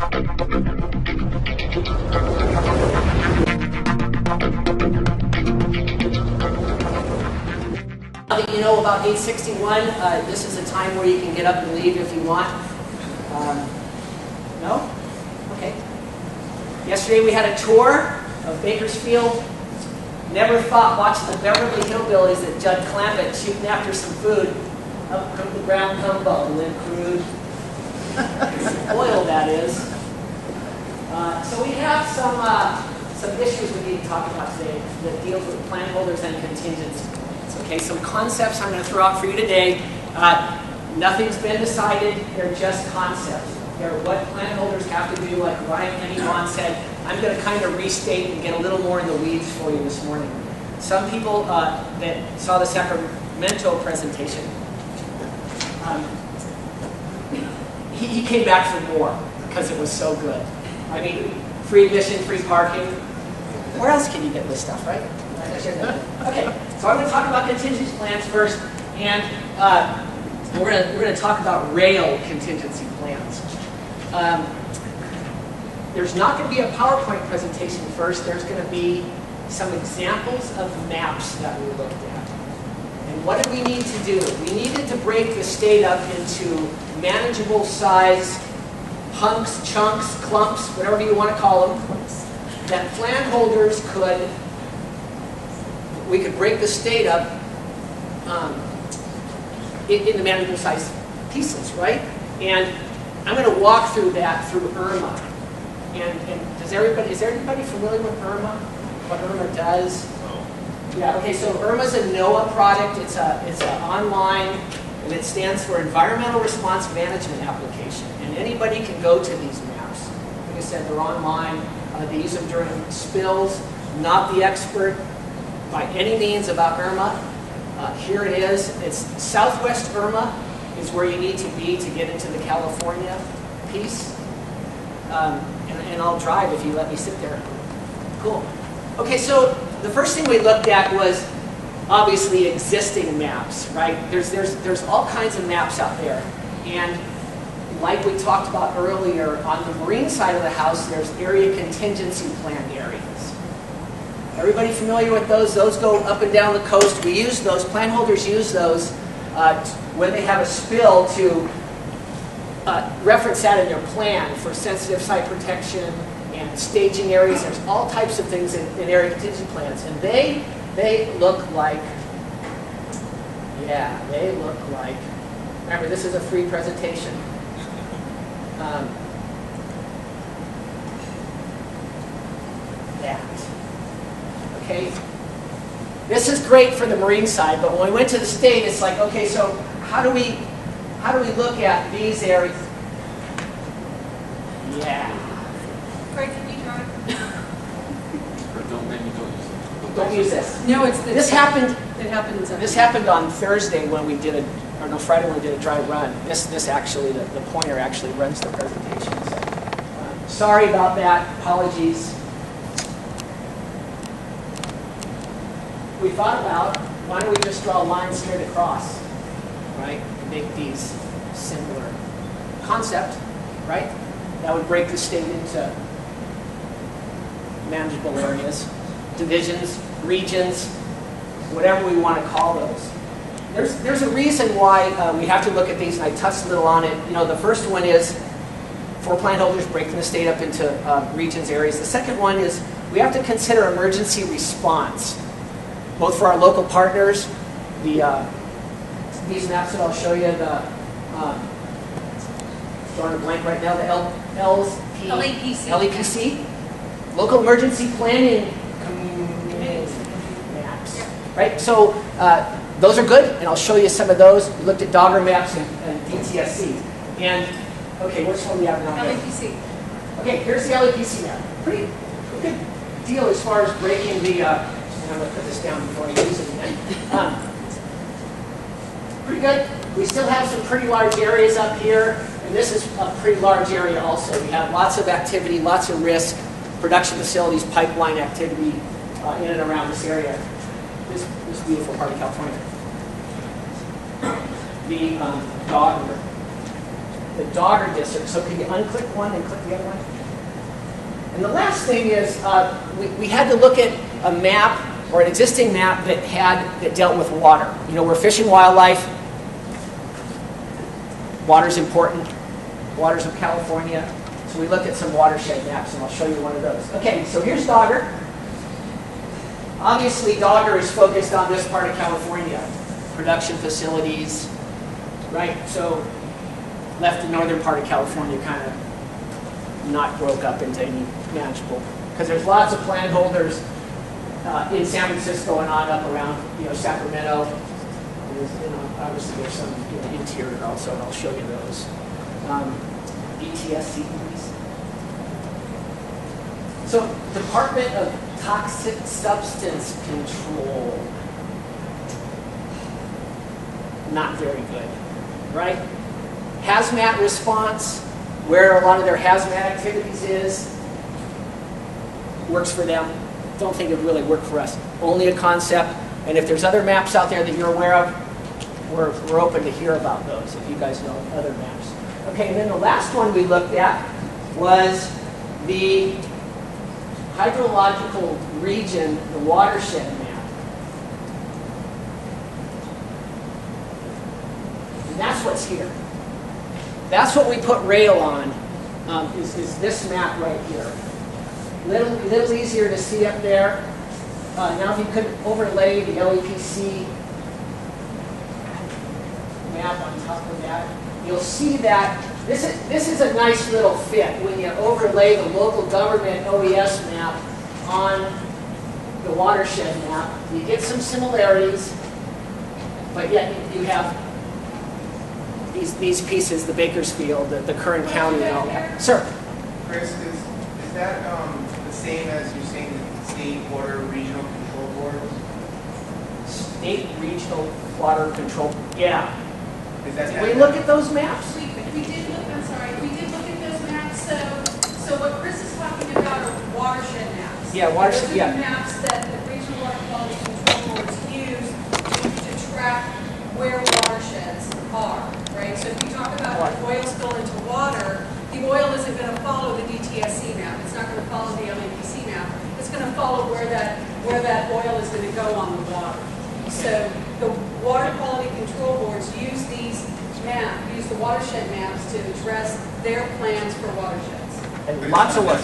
Now that you know about 861, this is a time where you can get up and leave if you want. No? Okay. Yesterday we had a tour of Bakersfield. Never thought watching the Beverly Hillbillies that Judd Klumpp shooting after some food. Up from the ground come bubbling crude. Oil, that is. So we have some issues we need to talk about today that deals with plan holders and contingency. Okay, some concepts I'm going to throw out for you today. Nothing's been decided. They're just concepts. They're what plan holders have to do, like Ryan Henny Vaughn said. I'm going to kind of restate and get a little more in the weeds for you this morning. Some people that saw the Sacramento presentation, he came back for more because it was so good. I mean, free admission, free parking. Where else can you get this stuff, right? Okay, so I'm going to talk about contingency plans first, and we're going to talk about rail contingency plans. There's not going to be a PowerPoint presentation first. There's going to be some examples of maps that we looked at. And what did we need to do? We needed to break the state up into manageable size hunks, chunks, clumps, whatever you want to call them, that plan holders we could break the state up in the manageable size pieces, right? And I'm going to walk through that through IRMA. And is everybody familiar with IRMA? What IRMA does? Yeah. Okay. So IRMA is a NOAA product. It's a online, and it stands for Environmental Response Management Application. And anybody can go to these maps. Like I said, they're online. They use them during spills. Not the expert by any means about IRMA. Here it is. It's Southwest IRMA is where you need to be to get into the California piece. And I'll drive if you let me sit there. Cool. Okay, so the first thing we looked at was obviously existing maps, right? There's all kinds of maps out there. And like we talked about earlier, on the marine side of the house, there's area contingency plan areas. Everybody familiar with those? Those go up and down the coast. We use those, plan holders use those when they have a spill to reference that in their plan for sensitive site protection and staging areas. There's all types of things in area contingency plans. And they look like, yeah, they look like, remember this is a free presentation. That. Okay? This is great for the marine side, but when we went to the state, it's like, okay, so how do we look at these areas? Yeah. Greg, can you drive? Don't use this. No, it's this happened. It happens. This happened on Thursday when we did Friday when we did a dry run. This actually, the pointer actually runs the presentation. So, sorry about that. Apologies. We thought about, why don't we just draw lines straight across, right? Make these similar concept, right? That would break the state into manageable areas, divisions, regions, whatever we want to call those. There's a reason why we have to look at these, and I touched a little on it. You know, the first one is for plan holders breaking the state up into regions, areas. The second one is we have to consider emergency response, both for our local partners, these maps that I'll show you, drawing a blank right now, the LEPC, local emergency planning community maps, right? So those are good, and I'll show you some of those. We looked at Dogger maps and DTSC. And, okay, which one do we have now? LEPC. Okay, here's the LEPC map. Pretty good deal as far as breaking the, and I'm going to put this down before I use it again. Pretty good. We still have some pretty large areas up here, and this is a pretty large area also. We have lots of activity, lots of risk, production facilities, pipeline activity in and around this area. This beautiful part of California. The Dogger. the Dogger district. So can you unclick one and click the other one? And the last thing is we had to look at a map or an existing map that dealt with water. You know, we're Fish and Wildlife. Water's important. Waters of California. So we looked at some watershed maps, and I'll show you one of those. Okay, so here's Dogger. Obviously, Dogger is focused on this part of California. Production facilities, right? So left the northern part of California kind of not broke up into any manageable, because there's lots of plant holders in San Francisco and on up around, you know, Sacramento. You know, obviously there's some, you know, interior also, and I'll show you those. ETSC, please. So Department of Toxic Substance Control. Not very good, right? Hazmat response, where a lot of their hazmat activities is, works for them. Don't think it would really work for us. Only a concept, and if there's other maps out there that you're aware of, we're open to hear about those if you guys know other maps. Okay, and then the last one we looked at was the hydrological region, the watershed map. And that's what's here. That's what we put rail on, is this map right here. Little easier to see up there. Now if you could overlay the LEPC map on top of that, you'll see that this is a nice little fit when you overlay the local government OES map on the watershed map. You get some similarities, but yet you have these pieces, the Bakersfield, the Kern County, and all that. Sir? Chris, is that the same as you're saying the state water regional control boards? State regional water control, yeah. Is that Did we look at those maps? We did look, I'm sorry, we did look at those maps. So what Chris is talking about are watershed maps. Yeah, watershed, Those are the maps that the regional water quality control boards use to track where watersheds are, right? So if you talk about when oil spill into water, the oil isn't going to follow the DTSC map. It's not going to follow the LAPC map. It's going to follow where that oil is going to go on the water. So the water quality control boards use use the watershed maps to address their plans for watersheds. And lots of work.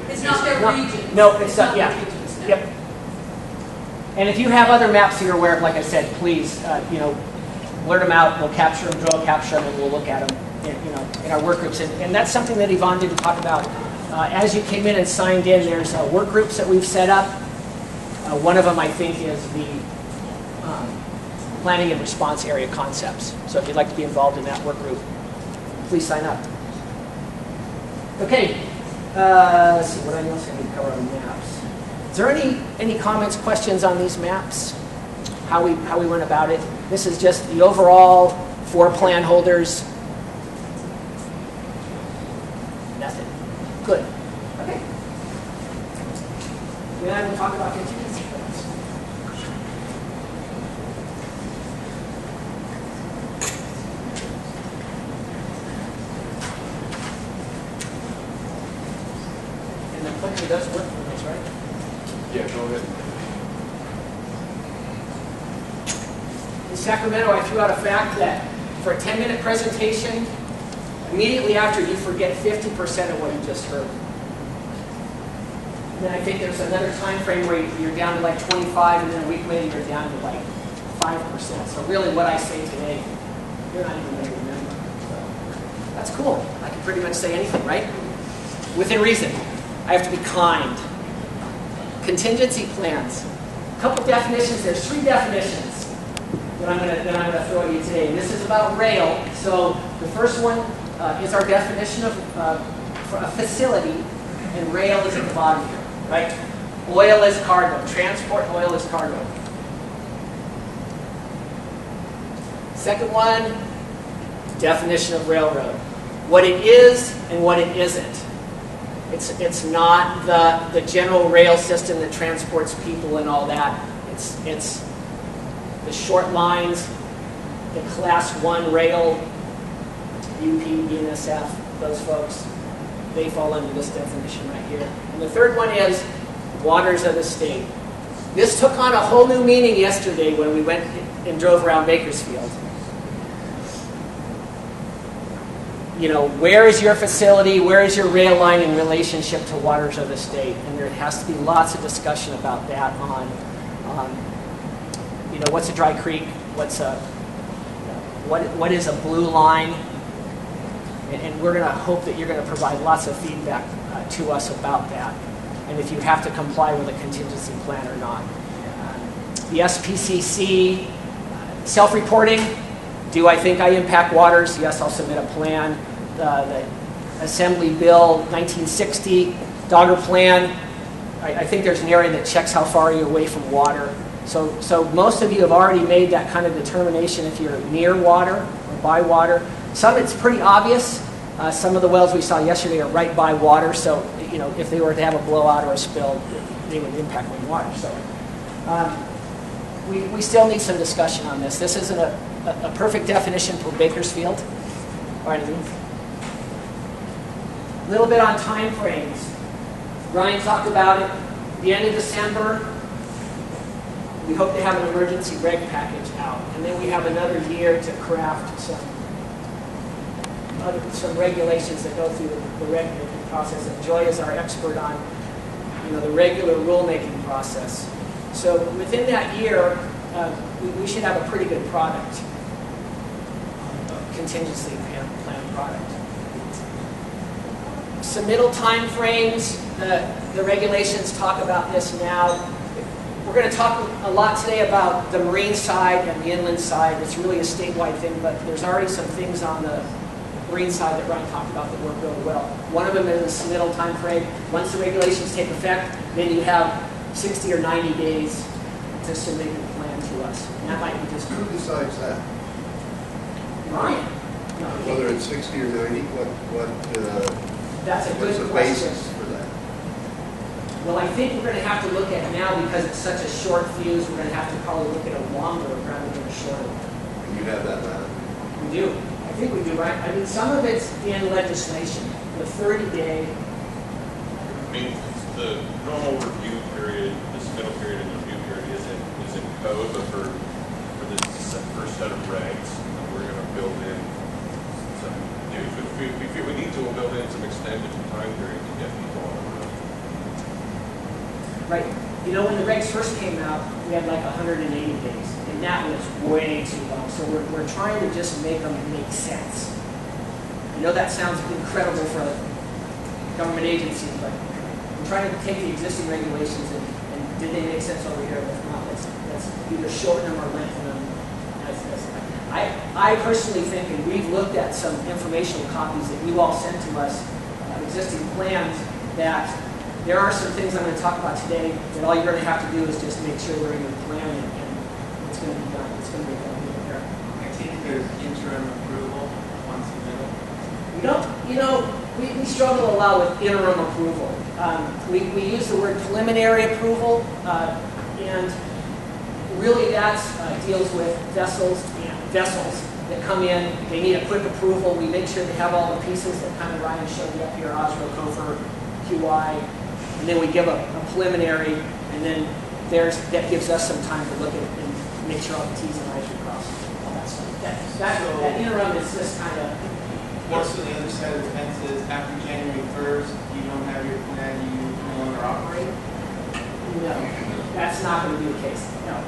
It's not their region. No, it's not, yeah. Yep. And if you have other maps that you're aware of, like I said, please, you know, blurt them out. We'll capture them, drill capture them, and we'll look at them, you know, in our work groups. And that's something that Yvonne didn't talk about. As you came in and signed in, there's work groups that we've set up. One of them, I think, is the planning and response area concepts. So if you'd like to be involved in that work group, please sign up. Okay, let's see, what else I need to cover on maps? Is there any comments, questions on these maps? How we went about it? This is just the overall for plan holders. Nothing. Good. Okay. Then we'll talk about contingency plans. And the clicker does work for this, right? Yeah, go ahead. In Sacramento, I threw out a fact that for a 10-minute presentation, immediately after you forget 50% of what you just heard. And then I think there's another time frame where you're down to like 25, and then a week later you're down to like 5%. So really what I say today, you're not even going to remember. So that's cool. I can pretty much say anything, right? Within reason. I have to be kind. Contingency plans. A couple definitions. There's 3 definitions that I'm going to throw at you today. And this is about rail. So the first one is our definition of for a facility, and rail is at the bottom here, right? Oil is cargo. Transport oil is cargo. Second one, definition of railroad. What it is and what it isn't. It's not the general rail system that transports people and all that. It's the short lines, the class 1 rail, UP, BNSF, those folks, they fall under this definition right here. And the third one is waters of the state. This took on a whole new meaning yesterday when we went and drove around Bakersfield. You know, where is your facility, where is your rail line in relationship to waters of the state? And there has to be lots of discussion about that on, you know, what's a dry creek, what is a blue line? And we're going to hope that you're going to provide lots of feedback to us about that, and if you have to comply with a contingency plan or not. The SPCC, self-reporting. Do I think I impact waters? Yes, I'll submit a plan. The Assembly Bill 1960, Dogger Plan. I think there's an area that checks how far you're away from water. So most of you have already made that kind of determination if you're near water or by water. Some it's pretty obvious. Some of the wells we saw yesterday are right by water, so you know if they were to have a blowout or a spill, they would impact my water. So we still need some discussion on this. This isn't a perfect definition for Bakersfield or anything. A little bit on time frames. Ryan talked about it. The end of December, we hope to have an emergency reg package out, and then we have another year to craft some regulations that go through the reg-making process. And Joy is our expert on, you know, the regular rulemaking process. So within that year, we should have a pretty good product, contingency plan product. Submittal time frames, the regulations talk about this now. We're going to talk a lot today about the marine side and the inland side. It's really a statewide thing, but there's already some things on the marine side that Ryan talked about that work really well. One of them is the submittal time frame. Once the regulations take effect, then you have 60 or 90 days to submit your plan to us. And that might be just... Who decides that? Ryan. No, Whether it's 60 or 90, that's a what's good the question. basis for that? Well, I think we're going to have to look at now, because it's such a short fuse, we're going to have to probably look at a longer rather than a shorter one. And you have that data? We do. I think we do, right? I mean, some of it's in legislation. The 30-day. I mean, the normal review period, this middle period and the review period is in code, but for this first set of regs, we're going to build in some, if we need to, we'll build in some extended time period to get people on the road. Right. You know, when the regs first came out, we had like 180 days, and that was way too long. So we're trying to just make them make sense. I know that sounds incredible for a government agency, but we're trying to take the existing regulations and did they make sense over here? If not, let's either shorten them or lengthen them. I personally think, and we've looked at some informational copies that you all sent to us, existing plans, that there are some things I'm going to talk about today that all you're going to have to do is just make sure they're in your plan, and it's going to be done. It's going to be done here. I take it there's interim approval on submittal. We don't, you know, we struggle a lot with interim approval. We use the word preliminary approval, and really that deals with vessels that come in. They need a quick approval. We make sure they have all the pieces that kind of Ryan showed you up here, Osro, Cofer, QI, and then we give a preliminary, and then that gives us some time to look at and make sure all the T's and I's are crossed. All that stuff. That interim is just kind of... What's on the other side of the fence is after January 1st, you don't have your plan, you no longer operate? No, that's not going to be the case. No.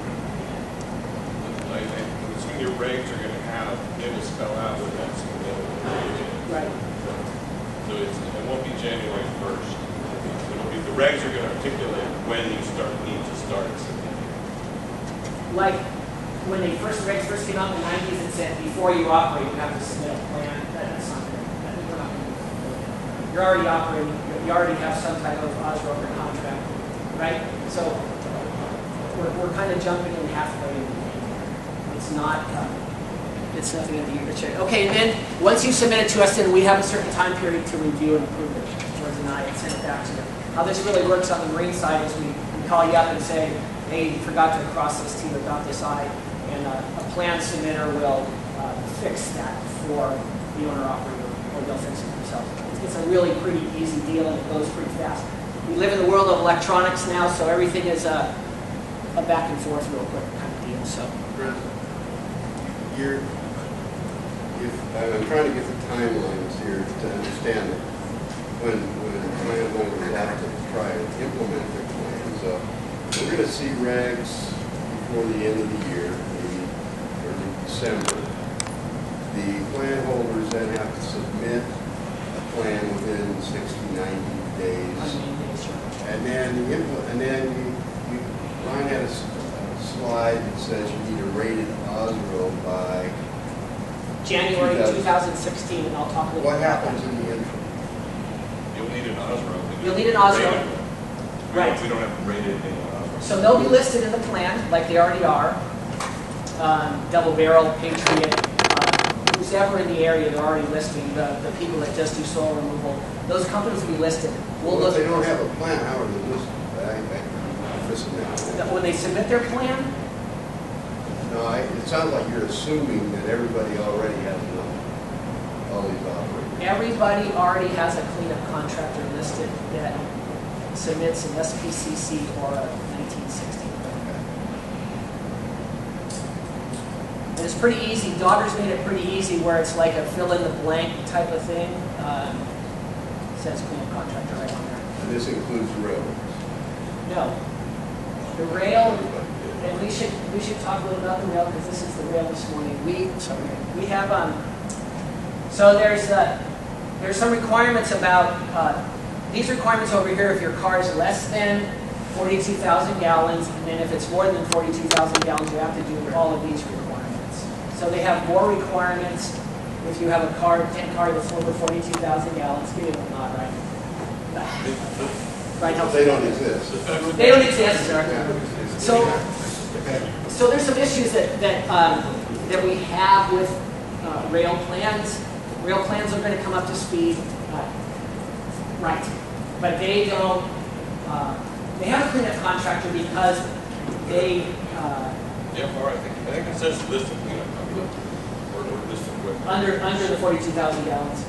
Assuming your regs are going to have, they will spell out what that's going to be. Right. So it won't be January 1st. The regs are going to articulate when you need to start submitting. Like when the regs first came out in the 90s, it said before you operate, you have to submit a plan. That's not going to. You're already operating. You already have some type of Osro contract, right? So we're kind of jumping in halfway. It's not. It's nothing in the year to check. Okay, and then once you submit it to us, then we have a certain time period to review and approve it, or deny it, send it back to you. How this really works on the marine side is we call you up and say, hey, you forgot to cross this T or dot this I, and a plan submitter will fix that for the owner operator, or they'll fix it themselves. It's a really pretty easy deal, and it goes pretty fast. We live in the world of electronics now, so everything is a back and forth real quick kind of deal. So, I'm trying to get the timelines here to understand it. When plan owners have to try and implement their plans, we're going to see regs before the end of the year, maybe early December. The plan holders then have to submit a plan within 60, 90 days. And then Ryan had a slide that says you need a rated OSRO by January 2016, and I'll talk a little What bit about happens that. in the interim? You'll need an OSRO. You'll need an OSRO. Right. We don't have to rate anything on OSRO. So they'll be listed in the plan, like they already are. Double Barrel, Patriot, who's ever in the area, they're already listing the people that just do soil removal. Those companies will be listed. Well, if they don't have a plan, how are they listed? I'm missing that. When they submit their plan, No, it sounds like you're assuming that everybody already has all these operators. everybody already has a cleanup contractor listed that submits an SPCC or a 1960. And it's pretty easy. Dogger's made it pretty easy where it's like a fill-in-the-blank type of thing. Says cleanup contractor right on there. And this includes railroads. No. The rail, and we should talk a little about the rail because this is the rail this morning. We have so there's some requirements about these requirements over here. If your car is less than 42,000 gallons, and then if it's more than 42,000 gallons, you have to do all of these requirements. So they have more requirements if you have a tank car that's over 42,000 gallons. Give it a nod, right? Right. They don't exist. They don't exist, sir. Yeah. So there's some issues that we have with rail plans. Rail plans are going to come up to speed, right? But they don't. They have a cleanup contractor because they. Yeah, all right. I think it says list of cleanup contractors or list of equipment. Under the 42,000 gallons.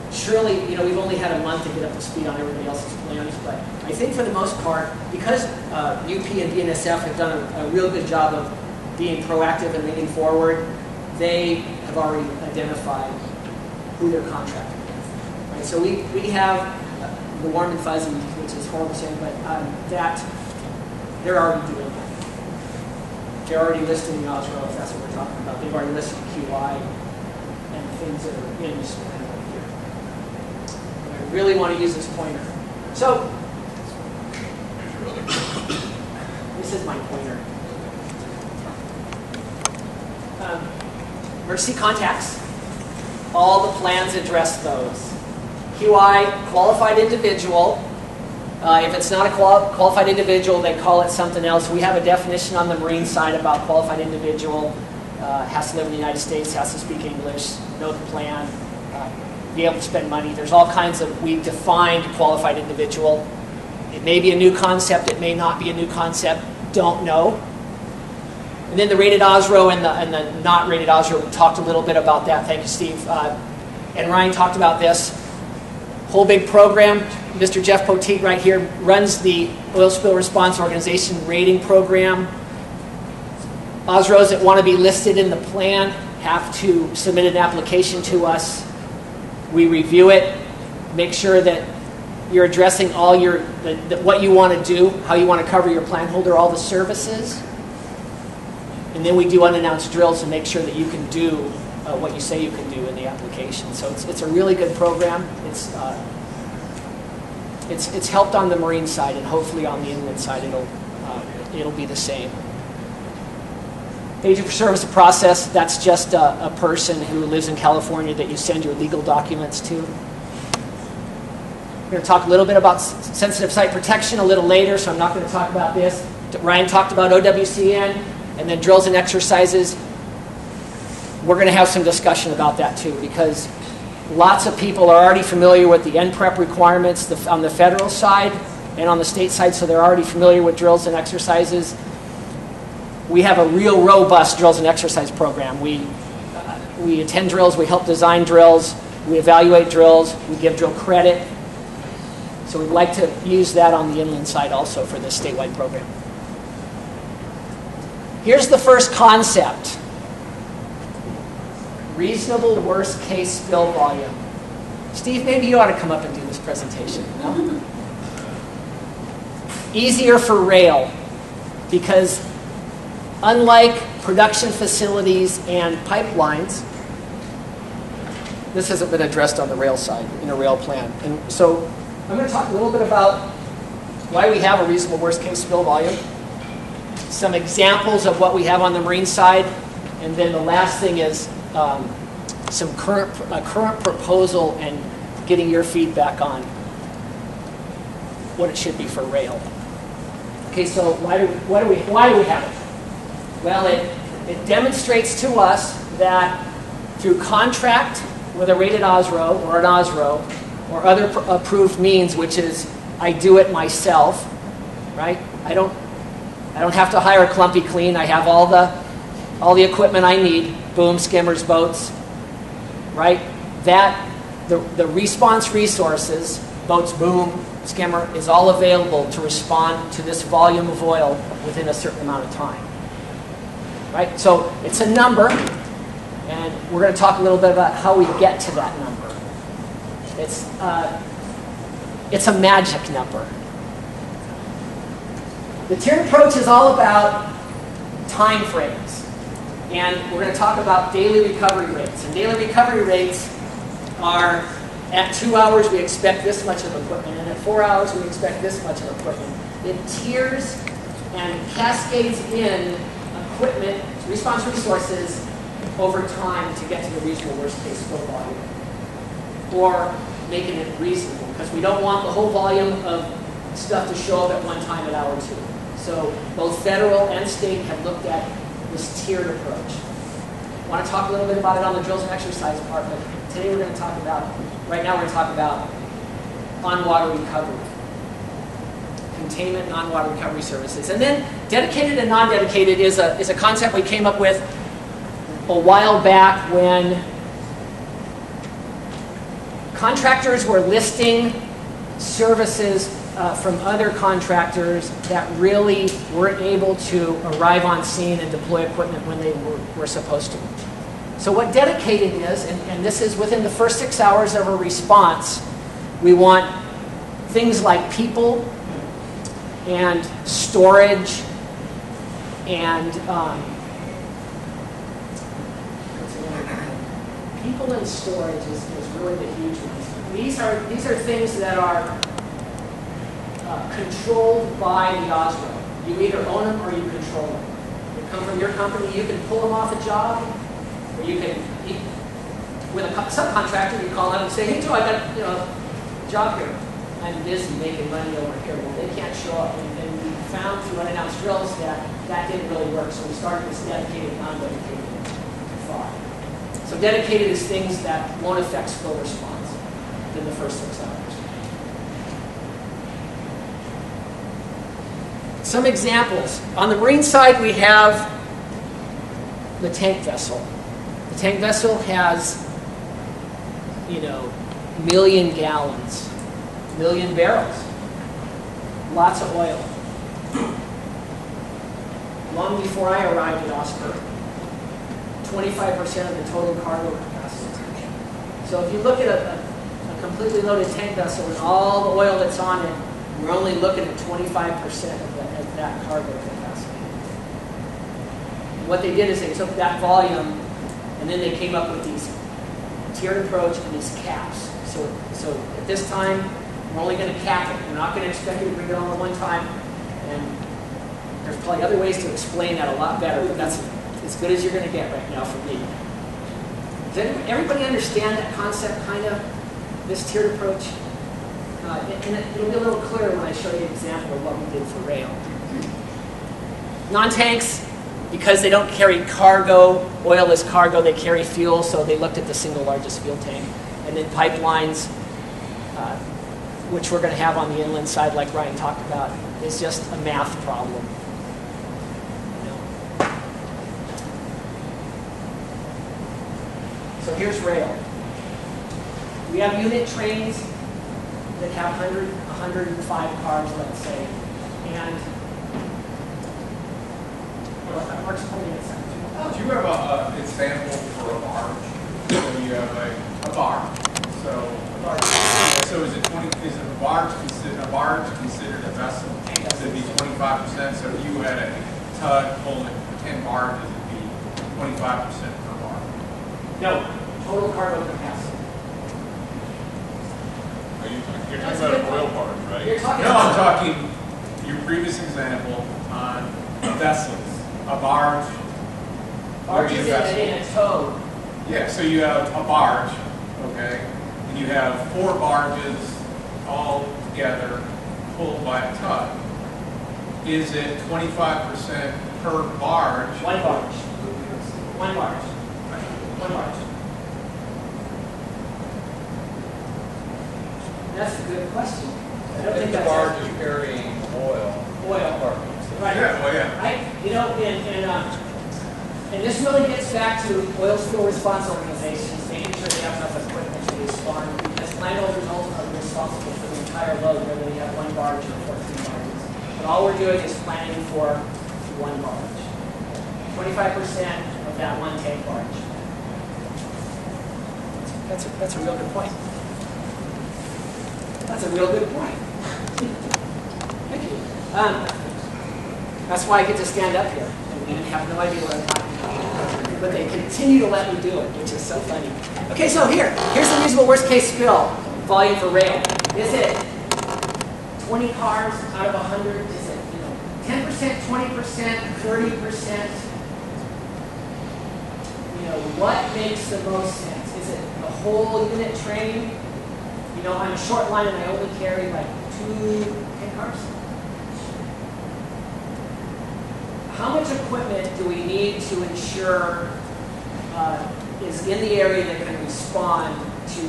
Surely, we've only had a month to get up to speed on everybody else's plans, but I think for the most part, because UP and BNSF have done a real good job of being proactive and leaning forward, they have already identified who they're contracting with. Right? So we have the warm and fuzzy, which is horrible saying, but that they're already doing that. They're already listing the OSRO, if that's what we're talking about. They've already listed QI and things that are in this plan. I really want to use this pointer. So, this is my pointer. Emergency contacts. All the plans address those. QI, qualified individual. If it's not a qualified individual, they call it something else. We have a definition on the Marine side about qualified individual. Has to live in the United States, has to speak English, know the plan, be able to spend money. There's all kinds of, we've defined qualified individual. It may be a new concept, it may not be a new concept, don't know. And then the rated OSRO and the not rated OSRO, we talked a little bit about that. Thank you, Steve. And Ryan talked about this whole big program. Mr. Jeff Poteet right here runs the Oil Spill Response Organization rating program. OSROs that want to be listed in the plan have to submit an application to us. We review it, make sure that you're addressing all what you want to do, how you want to cover your plan holder, all the services. And then we do unannounced drills to make sure that you can do what you say you can do in the application. So it's a really good program. It's helped on the Marine side, and hopefully on the inland side it'll be the same. Agent for service of process, that's just a person who lives in California that you send your legal documents to. We're going to talk a little bit about sensitive site protection a little later, so I'm not going to talk about this. Ryan talked about OWCN and then drills and exercises. We're going to have some discussion about that too, because lots of people are already familiar with the NPREP requirements on the federal side and on the state side, so they're already familiar with drills and exercises. We have a real robust drills and exercise program. we attend drills, we help design drills, we evaluate drills, we give drill credit. So we'd like to use that on the inland side also for this statewide program. Here's the first concept. Reasonable worst case spill volume. Steve, maybe you ought to come up and do this presentation. No? Easier for rail, because unlike production facilities and pipelines, this hasn't been addressed on the rail side in a rail plan. And so I'm going to talk a little bit about why we have a reasonable worst case spill volume, some examples of what we have on the marine side, and then the last thing is some current proposal and getting your feedback on what it should be for rail. Okay, so why do we have it? Well, it demonstrates to us that through contract with a rated OSRO or an OSRO or other approved means, which is I do it myself, right? I don't have to hire Klumpy Clean. I have all the equipment I need, boom, skimmers, boats, right? That the response resources, boats, boom, skimmer, is all available to respond to this volume of oil within a certain amount of time, right? So it's a number, and we're going to talk a little bit about how we get to that number. It's a magic number. The tiered approach is all about time frames. And we're going to talk about daily recovery rates. And daily recovery rates are, at 2 hours we expect this much of equipment, and at 4 hours we expect this much of equipment. It tiers and cascades in equipment, response resources, over time to get to the reasonable worst case flow volume. Or making it reasonable, because we don't want the whole volume of stuff to show up at one time at hour 2. So both federal and state have looked at this tiered approach. I want to talk a little bit about it on the drills and exercise part, but today we're going to talk about, right now we're going to talk about on-water recovery. Containment and on-water recovery services. And then dedicated and non-dedicated is a concept we came up with a while back when contractors were listing services from other contractors that really weren't able to arrive on scene and deploy equipment when they were supposed to. So what dedicated is, and this is within the first 6 hours of a response, we want things like people and storage and people and storage is really the huge ones. These are things that are controlled by the OSRO. You either own them or you control them. They come from your company. You can pull them off a job, or you can, with a subcontractor, you call them and say, "Hey Joe, I got a job here. I'm busy making money over here." Well, they can't show up, and we found through unannounced drills that didn't really work. So we started this dedicated, non-dedicated thought. So dedicated is things that won't affect flow response in the first 6 hours. Some examples. On the marine side, we have the tank vessel. The tank vessel has, million gallons, million barrels, lots of oil. Long before I arrived at OSPR, 25% of the total cargo capacity. So if you look at a completely loaded tank vessel and all the oil that's on it, we're only looking at 25% of that cargo capacity. What they did is they took that volume and then they came up with these tiered approach and these caps. So at this time, we're only going to cap it. We're not going to expect you to bring it all at one time. And there's probably other ways to explain that a lot better, but that's as good as you're going to get right now from me. Does everybody understand that concept, kind of, this tiered approach? And it'll be a little clearer when I show you an example of what we did for rail. Non-tanks, because they don't carry cargo, oil is cargo, they carry fuel, so they looked at the single largest fuel tank. And then pipelines, which we're going to have on the inland side, like Ryan talked about, is just a math problem. So here's rail. We have unit trains that have 105 cars, let's say, and Mark's pointing at something. Do you have an example for a barge? So you have a bar. So is it a barge considered a vessel? Yes. It'd be 25%. So if you had a tug pulling 10 barges, it'd be 25% per bar. No, total cargo capacity. You're talking about an oil barge, right? You're talking No, about I'm talking your previous example on vessels. A barge. barges in a tow. Yeah, so you have a barge, okay, and you have 4 barges all together pulled by a tug. Is it 25% per barge? One barge. One barge. One barge. That's a good question. I don't think If the that's barge is carrying oil. oil. Right. Yeah, well, yeah. And this really gets back to oil spill response organizations, making sure they have enough equipment to respond, because landowners ultimately are responsible for the entire load, whether they have 1 barge or 14 barges. But all we're doing is planning for 1 barge. 25% of that 1 tank barge. That's a real good point. That's a real good point. Thank you. That's why I get to stand up here and have no idea what I'm talking about. But they continue to let me do it, which is so funny. Okay, so here's the reasonable worst case spill volume for rail. Is it 20 cars out of 100? Is it 10%, 20%, 30%? What makes the most sense? Is it the whole unit train? I'm a short line and I only carry like 2 tank cars. How much equipment do we need to ensure is in the area that can respond to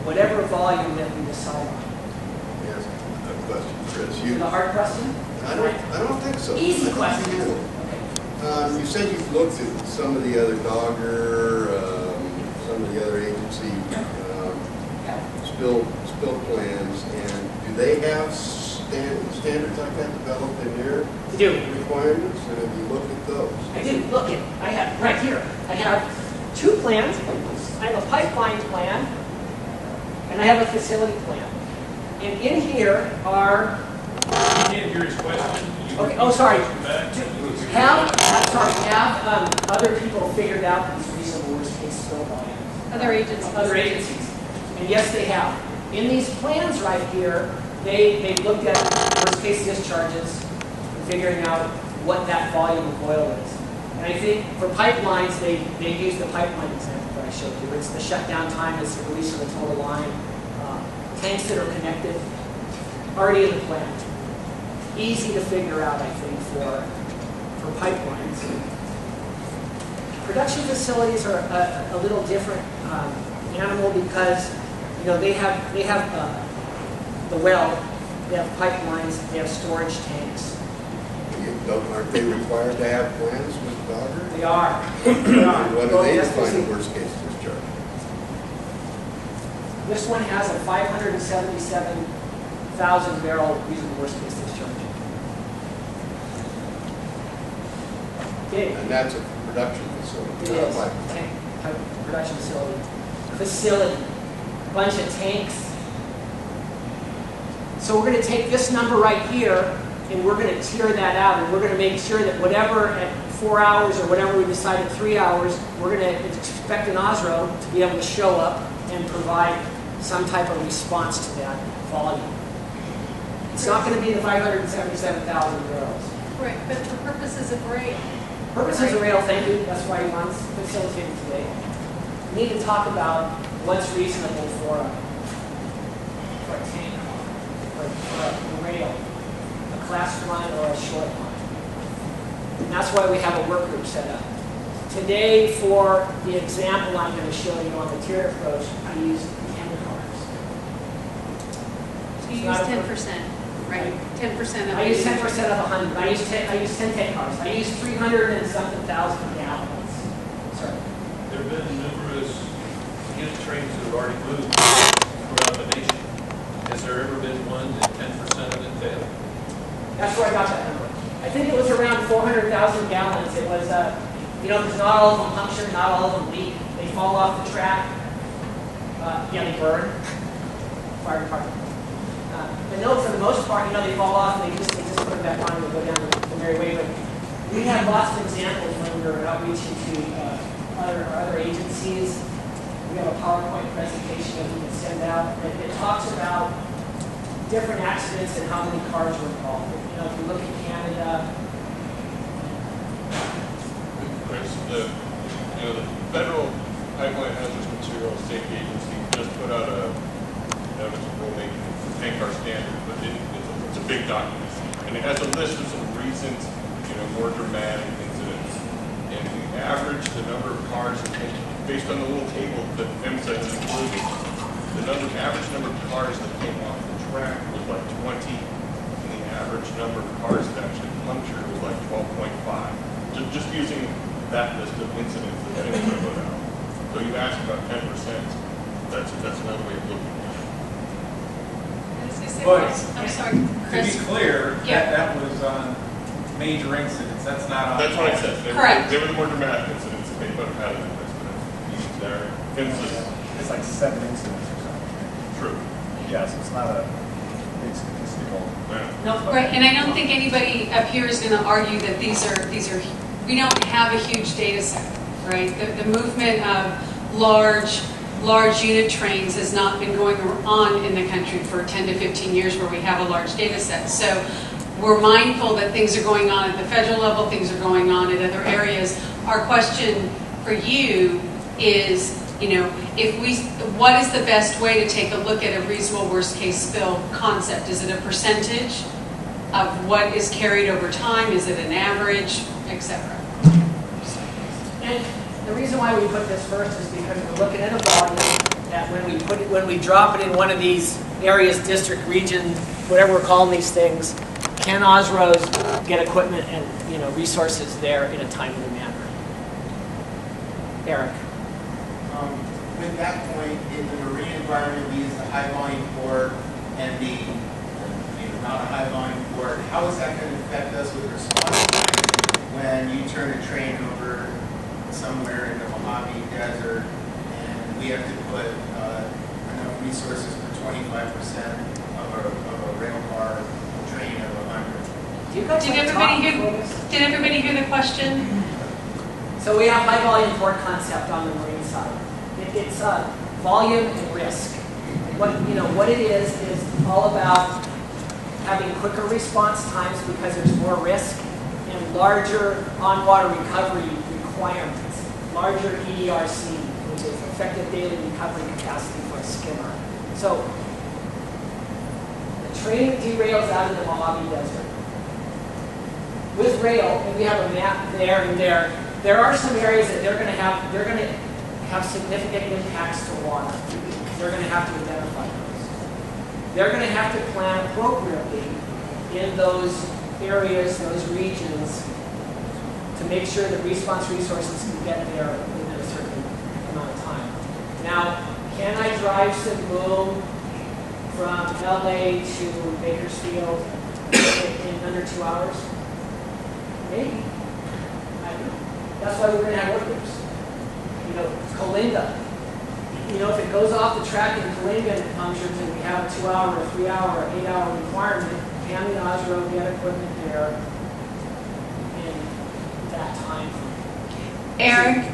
whatever volume that we decide on? Yes, a question, Chris. Is it a hard question? I don't think so. Easy I think question. you do. You said you've looked at some of the other Dogger, some of the other agency spill plans, and do they have standards like that developed in their I do. requirements? And have you looked at those? I do. Look, I have right here. I have 2 plans. I have a pipeline plan, and I have a facility plan. And in here are. I didn't hear his question. Okay. Oh, sorry. Back. Have other people figured out these reasonable worst case spill volumes? Other agencies. Other agencies. And yes, they have. In these plans right here, they looked at worst case discharges and figuring out what that volume of oil is. And I think for pipelines, they use the pipeline example that I showed you. It's the shutdown time, it's the release of the total line, tanks that are connected, already in the plant. Easy to figure out, I think, for pipelines. Production facilities are a little different animal because they have the well, they have pipelines, they have storage tanks. Aren't they required to have plans with Dogger? They are. They are. What do Well, they yes, define see, the worst case discharge? This one has a 577,000 barrel reasonable worst case discharge. Big. And that's a production facility, It not a is. pipeline. Tank production facility. Facility. Bunch of tanks. So we're going to take this number right here and we're going to tier that out, and we're going to make sure that whatever at 4 hours or whatever we decide at 3 hours, we're going to expect an OSRO to be able to show up and provide some type of response to that volume. It's not going to be the 577,000 barrels. Right, but for purposes of rail. Purposes of rail, thank you. That's why he wants facilitated today. We need to talk about what's reasonable for a tank car, for a rail, a class 1 or a short line. And that's why we have a work group set up. Today, for the example I'm going to show you on the tiered approach, I used 10 cars. You use 10%, right? 10% of. I use 10% of 100. I use 10 tank cars. I use 300 and something thousand gallons. Sorry. There have been numerous unit trains that have already moved throughout the nation, has there ever been one that 10% of it failed? That's where I got that number. I think it was around 400,000 gallons. It was, you know, because not all of them puncture, not all of them leak. They fall off the track. Yeah, they burn. Fire department. But no, for the most part, you know, they fall off and they just put them back on and they go down the merry way. But we have lots of examples when we're outreaching to other agencies. We have a PowerPoint presentation that we can send out. It talks about different accidents and how many cars were involved. You know, if you look at Canada. Chris, the Federal Pipeline Hazardous Materials Safety Agency just put out a notice of rulemaking for tank car standard, but it's a big document, and it has a list of some recent, more dramatic incidents. And we average the number of cars that came, based on the little table that MSITE is including, the average number of cars that came off the track was like 20, and the average number of cars that actually punctured was like 12.5. Just using that list of incidents that FEMA put out. So you asked about 10%. That's another way of looking at it. But I'm sorry, to Chris. be clear, Yeah. that was on major incidents. That's not on. That's what I said. Correct. They were the more dramatic incidents that they put out in this, but there. It's like 7 incidents or something. True. Yes, it's not a big statistical. Yeah. No, Right, and I don't think anybody up here is going to argue that these are, we don't have a huge data set, right? The movement of large unit trains has not been going on in the country for 10 to 15 years where we have a large data set. So we're mindful that things are going on at the federal level, things are going on in other areas. Our question for you is, what is the best way to take a look at a reasonable worst case spill concept? Is it a percentage of what is carried over time? Is it an average, etc.? And the reason why we put this first is because we're looking at a volume that when we drop it in one of these areas, district, region, whatever we're calling these things, can OSROs get equipment and resources there in a timely manner? Eric. With that point, in the marine environment, we use the high volume port and the not a high volume port. How is that going to affect us with response time when you turn a train over somewhere in the Mojave Desert and we have to put enough resources for 25% of a rail car train of 100? Did everybody hear the question? So we have high volume port concept on the marine side. It's volume and risk. What it is all about having quicker response times because there's more risk and larger on-water recovery requirements, larger EDRC, which is effective daily recovery capacity for a skimmer. So the train derails out in the Mojave Desert. With rail, and we have a map there and there are some areas that they're going to have significant impacts to water. They're going to have to identify those. They're going to have to plan appropriately in those areas, those regions, to make sure that response resources can get there within a certain amount of time. Now, can I drive some boom from LA to Bakersfield in under 2 hours? Maybe. I don't know. That's why we're going to have work groups. Coalinga. If it goes off the track in Coalinga and it punctures and we have a 2-hour, or 3-hour, or 8-hour requirement, can the OSRO get equipment there in that time? Eric,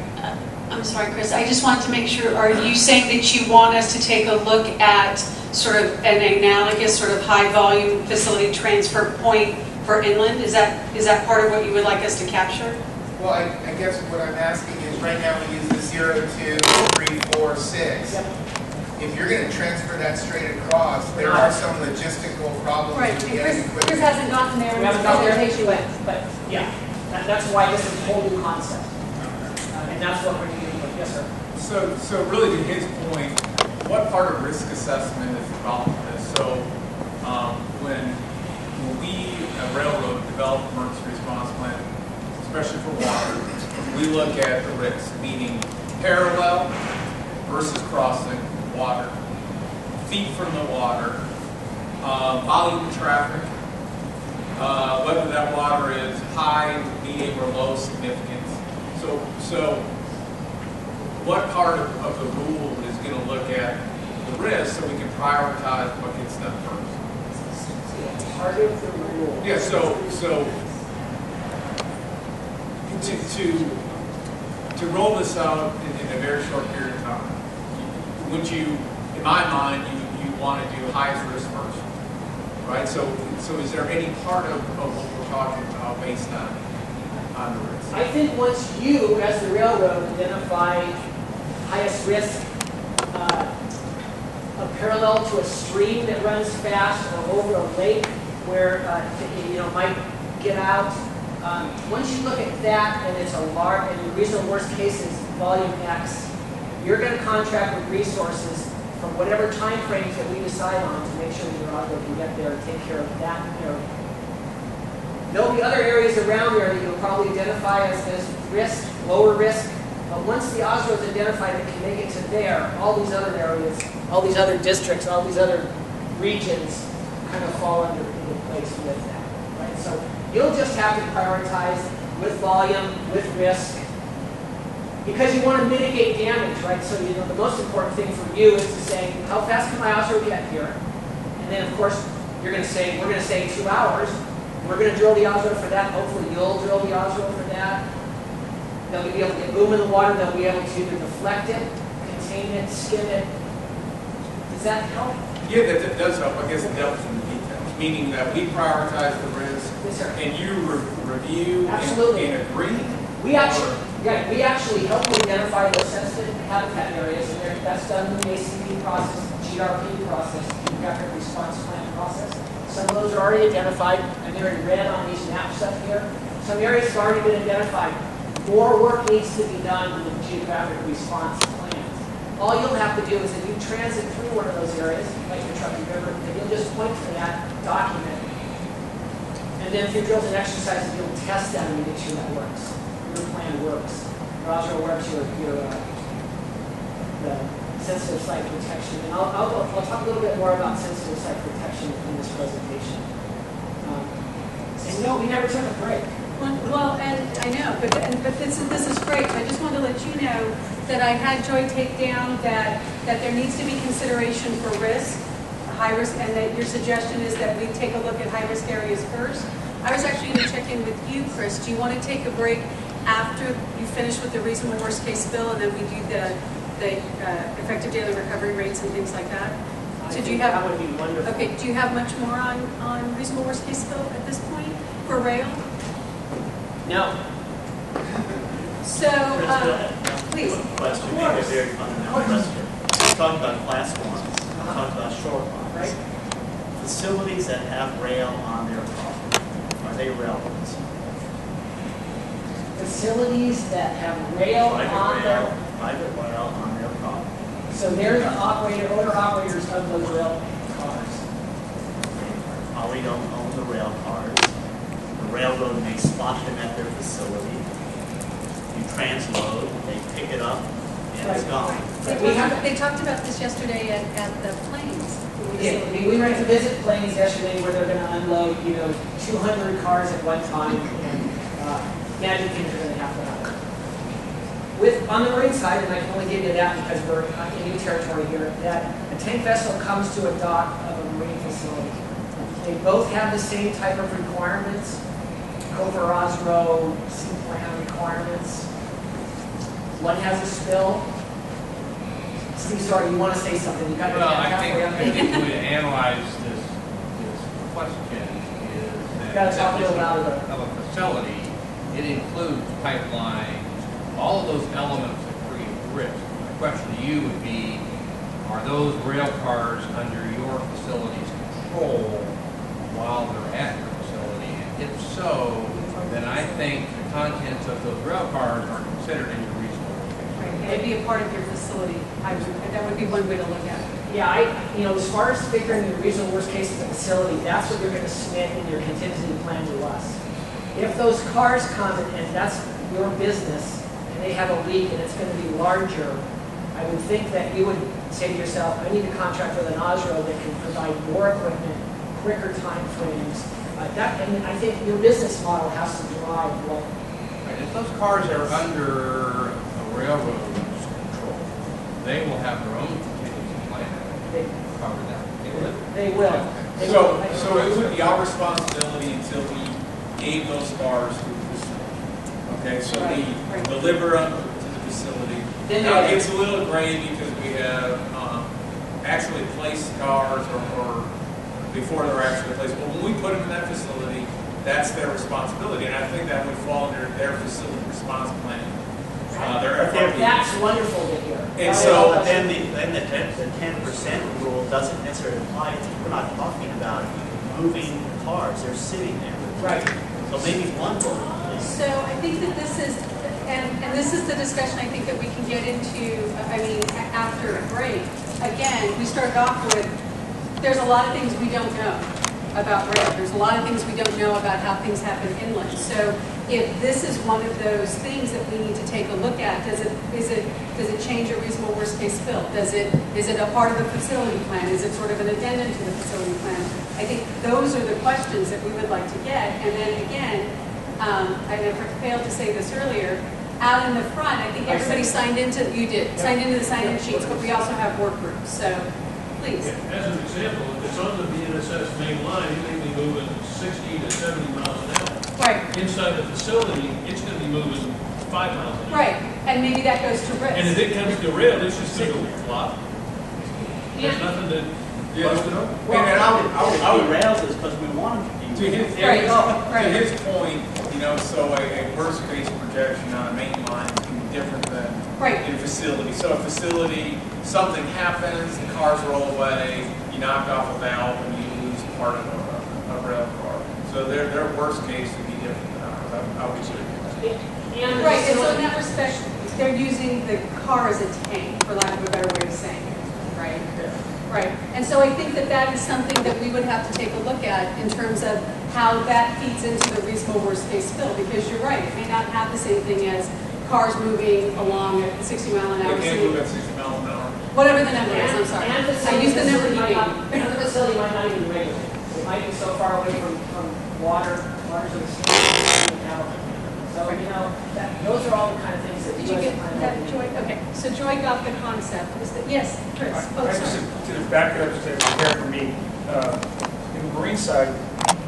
I'm sorry, Chris, I just wanted to make sure, are you saying that you want us to take a look at sort of an analogous sort of high volume facility transfer point for inland? Is that part of what you would like us to capture? Well, I guess what I'm asking is right now we use the 0, 2, 3, 4, 6. Yep. If you're going to transfer that straight across, there are some logistical problems Right, with and getting Chris equipment. hasn't gotten there in We his haven't got there, presentation. but yeah, that's why this is a whole new concept. And that's what we're dealing with. Yes, sir. So really to his point, what part of risk assessment is involved in this? So when we, a railroad, develop emergency response plan, especially for water, we look at the risk, meaning parallel versus crossing water, feet from the water, volume of traffic, whether that water is high, medium, or low significance. So what part of the rule is going to look at the risk so we can prioritize what gets done first? Part of the rule. Yeah, so to roll this out in a very short period of time, would you, in my mind, you want to do highest risk first, right? So is there any part of what we're talking about based on the risk? I think once you, as the railroad, identify highest risk, a parallel to a stream that runs fast or over a lake where might get out. Once you look at that and it's a large, and the reasonable worst case is volume X, you're going to contract with resources from whatever time frames that we decide on to make sure that your auto can get there and take care of that area. There'll be other areas around there that you'll probably identify as risk, lower risk, but once the OSRO is identified that can make it to there, all these other areas, all these other districts, all these other regions kind of fall into place with that, right? So you'll just have to prioritize with volume, with risk, because you want to mitigate damage, right? So the most important thing for you is to say, how fast can my OSRO get here? And then of course, you're going to say, we're going to say 2 hours. We're going to drill the OSRO for that. Hopefully you'll drill the OSRO for that. They'll be able to get boom in the water. They'll be able to either deflect it, contain it, skim it. Does that help? Yeah, that does help. I guess the devil's in the details, meaning that we prioritize the risk, Yes, sir. and you review Absolutely. and agree. We actually help you identify those sensitive habitat areas, and that's done in the ACP process, GRP process, geographic response plan process. Some of those are already identified, and they're in red on these maps up here. Some areas have already been identified. More work needs to be done with geographic response plans. All you'll have to do is if you transit through one of those areas, like the Truckee River, then you'll just point to that document. And then through drills and exercises, you'll test that and make sure that works. Your plan works. Your OSRO works, the sensitive site protection. And I'll talk a little bit more about sensitive site protection in this presentation. And no, we never took a break. Well, and I know, but this is great. I just wanted to let you know that I had Joy take down that there needs to be consideration for risk, high risk, and that your suggestion is that we take a look at high risk areas first. I was actually going to check in with you, Chris. Do you want to take a break after you finish with the reasonable worst case spill, and then we do the effective daily recovery rates and things like that? So do you have? That would be wonderful. Okay. Do you have much more on reasonable worst case spill at this point for rail? No. So, please. Question, maybe a very fundamental question. We talked about class ones, we talked about short ones. Right. Facilities that have rail on their property, are they railroads? Facilities that have rail on their... Private rail on their property. So they're the owner-operators of those rail cars. Probably don't own the rail cars. The railroad may spot them at their facility. You transload, they pick it up, and it's gone. They talked about this yesterday at the Plains. Yeah, we went to visit Plains yesterday where they're going to unload, 200 cars at one time, and imagine things are going to happen. On the marine side, and I can only give you that because we're in new territory here, that a tank vessel comes to a dock of a marine facility. They both have the same type of requirements, COFA OSRO, C-plan requirements. One has a spill. Steve, sorry, you want to say something? You got your Well, hand I think halfway up. the way to analyze this question is Gotta that talk a little louder. of a facility, it includes pipelines, all of those elements that create risk. My question to you would be, are those rail cars under your facility's control while they're at your facility? And if so, then I think the contents of those rail cars are considered in your reasonable work. It'd be a part of your facility. That would be one way to look at it. Yeah, as far as figuring the reasonable worst case of the facility, that's what you're going to submit in your contingency plan to us. If those cars come and that's your business, and they have a leak and it's going to be larger, I would think that you would say to yourself, I need a contract with an OSRO that can provide more equipment, quicker time frames. And I think your business model has to drive what. Right, if those cars are under a railroad's control, they will have their own contingency plan They, to cover that. they will. They So, will. so it would be our responsibility until we gave those cars to the facility. Okay, so we Right. deliver them to the facility. Then Now, they- it's a little gray because we have actually placed cars or before they're actually placed. But when we put them in that facility, that's their responsibility. And I think that would fall under their facility response plan. Their FRP. That's wonderful to hear. And so Then the 10% rule doesn't necessarily apply. We're not talking about moving cars, they're sitting there. Right. So maybe one will. So I think that this is, and this is the discussion I think that we can get into, I mean, after a break. Again, we started off with, there's a lot of things we don't know about rail. There's a lot of things we don't know about how things happen inland. So if this is one of those things that we need to take a look at, does it change a reasonable worst case spill? Is it a part of the facility plan? Is it sort of an addendum to the facility plan? I think those are the questions that we would like to get. And then again, I failed to say this earlier, out in the front, I think everybody signed into, you did, signed into the sign-in sheets, but we also have work groups, so please. As an example, if it's on the BNSF main line, you may be moving 60 to 70 miles an hour. Right, Inside the facility, it's going to be moving 5 miles an hour. right, and maybe that goes to And if risk. it comes to rail, it's just going to flop. There's nothing to bust it up. And I would rails is because we want them to To be. his, Right, to his point, you know, so a worst case projection on a main line can be different than Right. in a facility. So a facility, something happens, the cars roll away, you knock off a valve and you lose part of a rail car. So their worst case would be different than ours. I would say. And the Right, and so in facility- that respect, they're using the car as a tank, for lack of a better way of saying it, right? Right, and so I think that that is something that we would have to take a look at in terms of how that feeds into the reasonable worst case spill, because you're right, it may not have the same thing as cars moving along at 60 mile an hour They can't speed. move at 60 miles an hour. Whatever the number is, I'm sorry. And I used the number you might gave. not- And the facility might not even regulate. It might be so far away from water to the state. So, you know, those are all the kind of things that Did you you guys get kind that, of. Joy? Okay, so Joy got the concept, is that, yes, Chris? Oh, I just, sorry. to back it up just to prepare for me, in the marine side,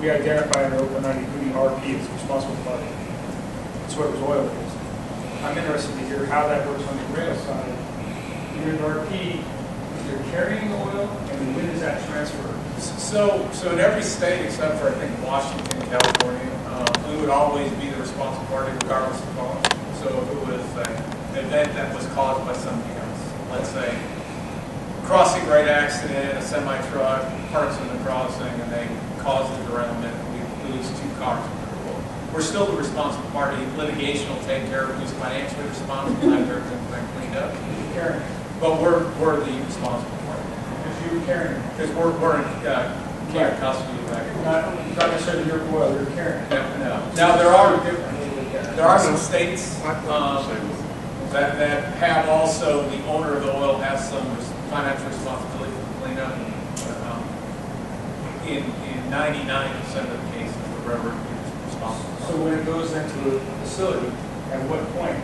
we identify under Open 90 duty RP as responsible party. That's what it was oil is. I'm interested to hear how that works on the rail side. You're in RP, you're carrying the oil, and when does that transfer? So in every state except for I think Washington and California, we would always be the responsible party regardless of cost. So if it was an event that was caused by something else, let's say crossing grade accident, a semi truck parks in the crossing and they cause a derailment, we lose 2 cars. We're still the responsible party. Litigation will take care of who's financially responsible after everything's been cleaned up. Carrying. But we're the responsible party Because you were carrying. because we're in care custody of that. Not necessarily your oil, you're carrying. No. Now, there are some states that have also, the owner of the oil has some financial responsibility for cleanup. In 99% of the cases, the railroad is responsible. So when it goes into a facility, at what point?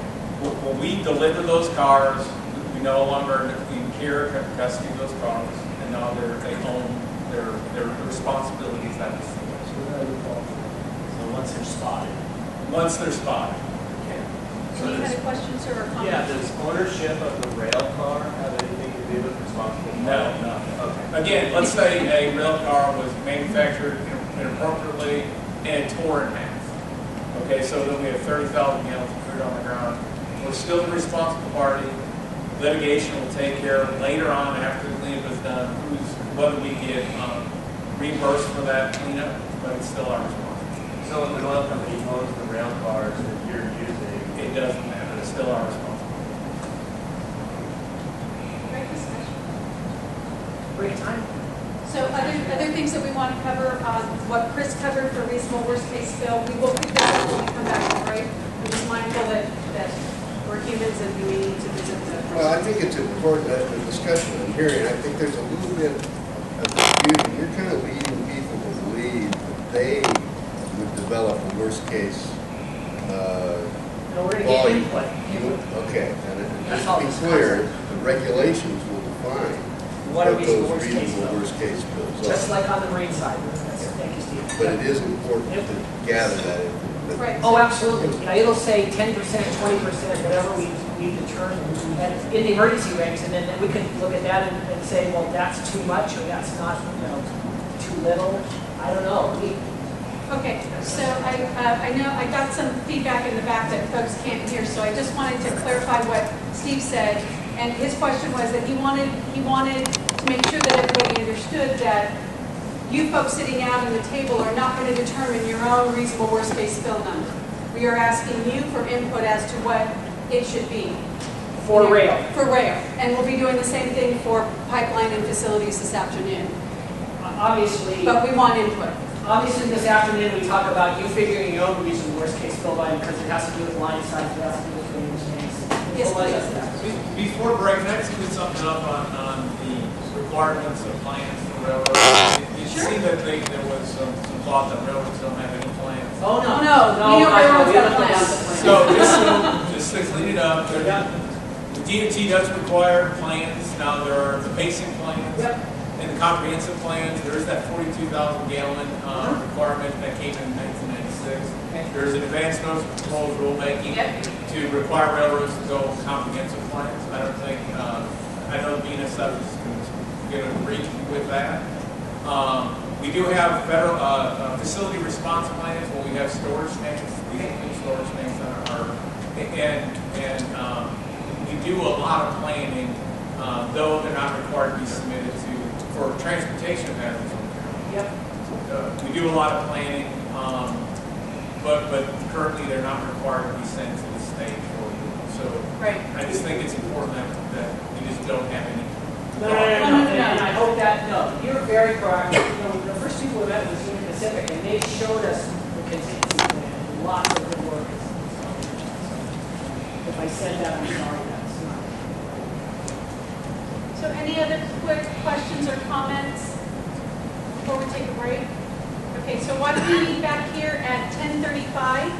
When we deliver those cars, we no longer in care custody of those cars, and now they own their responsibilities that facility. So once they're spotted. Once they're spotted. So you had a question, sir, or comment? Yeah, does ownership of the rail car have anything to do with responsible? No. Okay. Again, let's say a rail car was manufactured inappropriately and tore in half. Okay, so then we have 30,000 gallons of food on the ground. We're still the responsible party. Litigation will take care of later on after the cleanup is done, whether we get reimbursed for that cleanup, but it's still our responsibility. So if an oil company owns the rail cars that you're using, It doesn't matter, it's still our responsibility. Great discussion. Great time. So other things that we want to cover, what Chris covered for reasonable worst case spill, we will pick this up when we come back to break. We're just mindful that We're humans and we need to visit the. Well, I think it's important that the discussion I'm hearing, I think there's a little bit of confusion. You're kind of leading people to believe that they would develop a worst case No, we're gonna get volume. input. Okay, and That's just all to be this clear, concept. the regulations will define What are what reasonable those worst case reasonable spills? worst case spills Just are. like on the marine side. Thank you, Steve. But it is important to gather that information. Right. Oh, absolutely. Now, it'll say 10%, 20%, whatever we determine in the emergency regs, and then we can look at that and say, well, that's too much, or that's not, too little. I don't know. Okay, so I know I got some feedback in the back that folks can't hear, so I just wanted to clarify what Steve said. And his question was that he wanted to make sure that everybody understood that you folks sitting out on the table are not going to determine your own reasonable worst case spill number. We are asking you for input as to what it should be. For rail. For rail. And we'll be doing the same thing for pipeline and facilities this afternoon. Obviously, But we want input. obviously this afternoon we talk about you figuring your own reasonable worst case spill volume because it has to do with line size, it has to do with range tanks. Yes, What is please. that? Before break, can I just put something up on the requirements of plans for railroads? It Sure. seemed that there was some thought that railroads don't have any plans. Oh, no. Oh, no. We know railroads we got don't plans. have the So just to clean it up, Yeah. the DOT does require plans. Now, there are the basic plans Yep. and the comprehensive plans. There is that 42,000 gallon requirement that came in 1996. Okay. There's an advanced notice of proposed rulemaking Yep. to require railroads to go comprehensive plans. I don't think, I know BNSF is going to agree with that. We do have federal facility response plans where we have storage tanks. We have storage tanks that are, and we do a lot of planning, though they're not required to be submitted for transportation patterns. Yep. We do a lot of planning, but currently they're not required to be sent to the state for approval. So Right. I just think it's important that we just don't have any. No. And I hope that, no, you're very proactive. The first people we met was Union Pacific, and they showed us the contingency plan, and lots of good work. If I said that, I'm sorry, that's not. So any other quick questions or comments before we take a break? Okay, so why don't we meet back here at 10:35